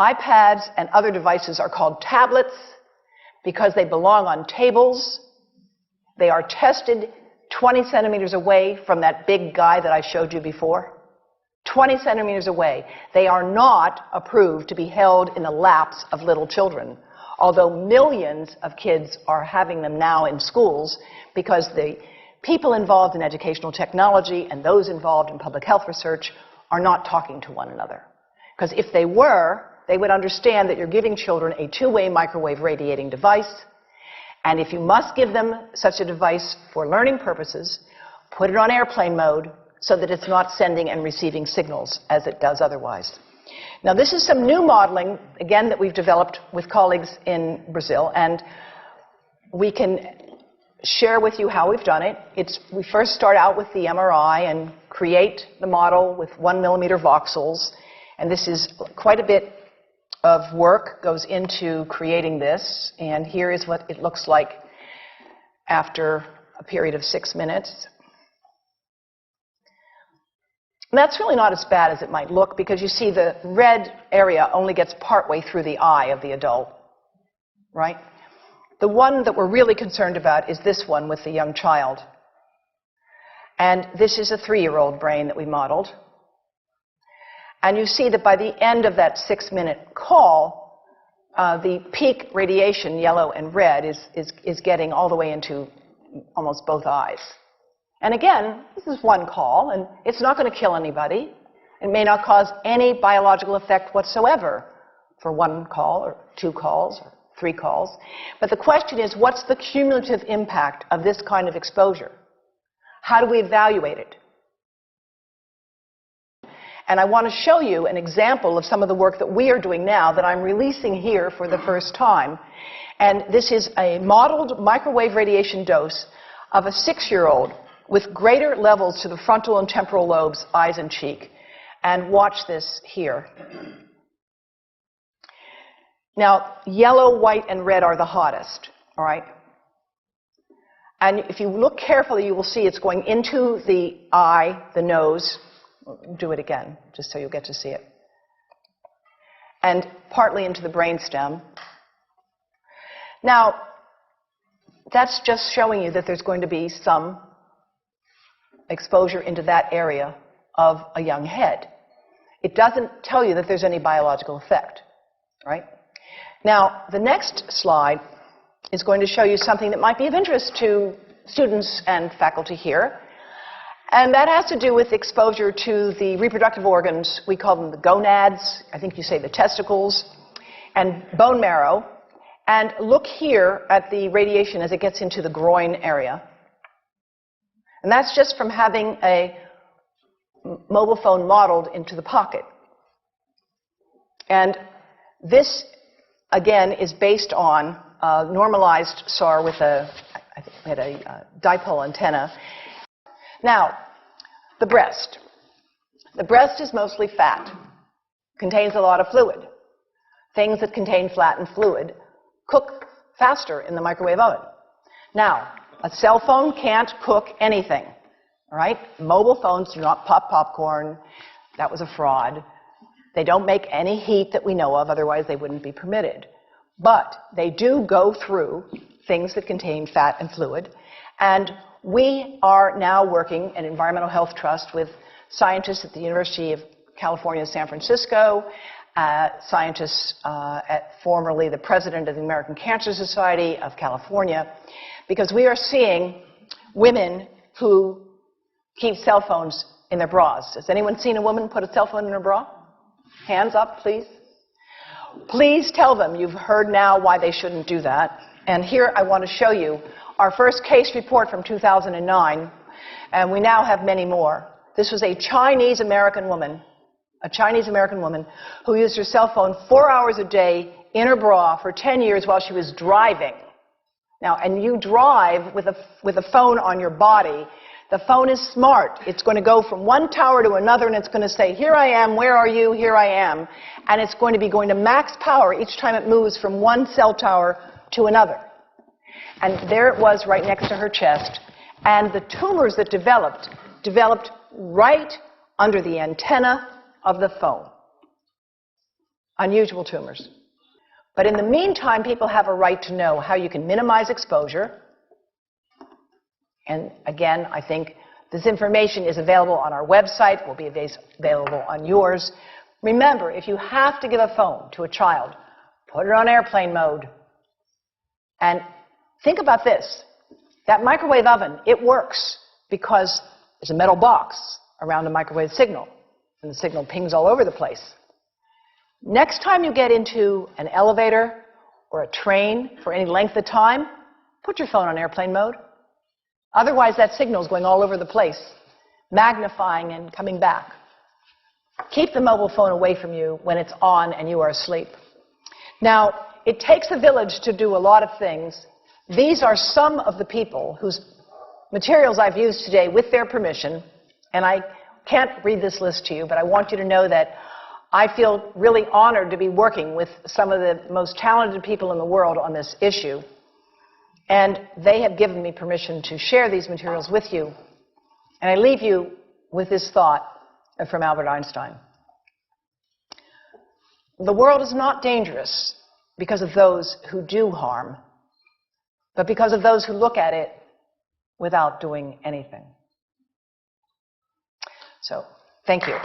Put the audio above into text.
iPads and other devices are called tablets because they belong on tables. They are tested 20 centimeters away from that big guy that I showed you before. 20 centimeters away. They are not approved to be held in the laps of little children, although millions of kids are having them now in schools because the people involved in educational technology and those involved in public health research are not talking to one another. Because if they were, they would understand that you're giving children a two-way microwave radiating device, and if you must give them such a device for learning purposes, put it on airplane mode so that it's not sending and receiving signals as it does otherwise. Now, this is some new modeling, again, that we've developed with colleagues in Brazil, and we can share with you how we've done it. We first start out with the MRI and create the model with 1 millimeter voxels, and this is quite a bit of work goes into creating this, and here is what it looks like after a period of 6 minutes. And that's really not as bad as it might look because you see the red area only gets partway through the eye of the adult, right? The one that we're really concerned about is this one with the young child. And this is a 3-year-old brain that we modeled. And you see that by the end of that 6-minute call, the peak radiation, yellow and red, is getting all the way into almost both eyes. And again, this is one call, and it's not going to kill anybody. It may not cause any biological effect whatsoever for 1 call or 2 calls or 3 calls. But the question is, what's the cumulative impact of this kind of exposure? How do we evaluate it? And I want to show you an example of some of the work that we are doing now that I'm releasing here for the first time. And this is a modeled microwave radiation dose of a 6-year-old with greater levels to the frontal and temporal lobes, eyes and cheek. And watch this here. Now, yellow, white, and red are the hottest, all right? And if you look carefully, you will see it's going into the eye, the nose. Do it again, just so you'll get to see it. And partly into the brainstem. Now, that's just showing you that there's going to be some exposure into that area of a young head. It doesn't tell you that there's any biological effect, right? Now, the next slide is going to show you something that might be of interest to students and faculty here. And that has to do with exposure to the reproductive organs. We call them the gonads. I think you say the testicles. And bone marrow. And look here at the radiation as it gets into the groin area. And that's just from having a mobile phone modeled into the pocket. And this, again, is based on a normalized SAR with I think we had a dipole antenna. Now, the breast. The breast is mostly fat, contains a lot of fluid. Things that contain fat and fluid cook faster in the microwave oven. Now, a cell phone can't cook anything, all right? Mobile phones do not pop popcorn. That was a fraud. They don't make any heat that we know of, otherwise they wouldn't be permitted. But they do go through things that contain fat and fluid. And we are now working at Environmental Health Trust with scientists at the University of California, San Francisco, scientists at formerly the president of the American Cancer Society of California, because we are seeing women who keep cell phones in their bras. Has anyone seen a woman put a cell phone in her bra? Hands up, please. Please tell them you've heard now why they shouldn't do that. And here I want to show you our first case report from 2009, and we now have many more. This was a Chinese-American woman who used her cell phone 4 hours a day in her bra for 10 years while she was driving. Now, and you drive with a phone on your body. The phone is smart. It's going to go from one tower to another, and it's going to say, here I am, where are you, here I am. And it's going to be going to max power each time it moves from one cell tower to another. And there it was right next to her chest. And the tumors that developed right under the antenna of the phone. unusual tumors. But in the meantime, people have a right to know how you can minimize exposure. And again, I think this information is available on our website, will be available on yours. Remember, if you have to give a phone to a child, put it on airplane mode. And think about this. That microwave oven, it works because there's a metal box around the microwave signal, and the signal pings all over the place. Next time you get into an elevator or a train for any length of time, put your phone on airplane mode. Otherwise, that signal is going all over the place, magnifying and coming back. Keep the mobile phone away from you when it's on and you are asleep. Now, it takes a village to do a lot of things. These are some of the people whose materials I've used today with their permission, and I can't read this list to you, but I want you to know that I feel really honored to be working with some of the most talented people in the world on this issue. And they have given me permission to share these materials with you. And I leave you with this thought from Albert Einstein. The world is not dangerous because of those who do harm, but because of those who look at it without doing anything. So, thank you.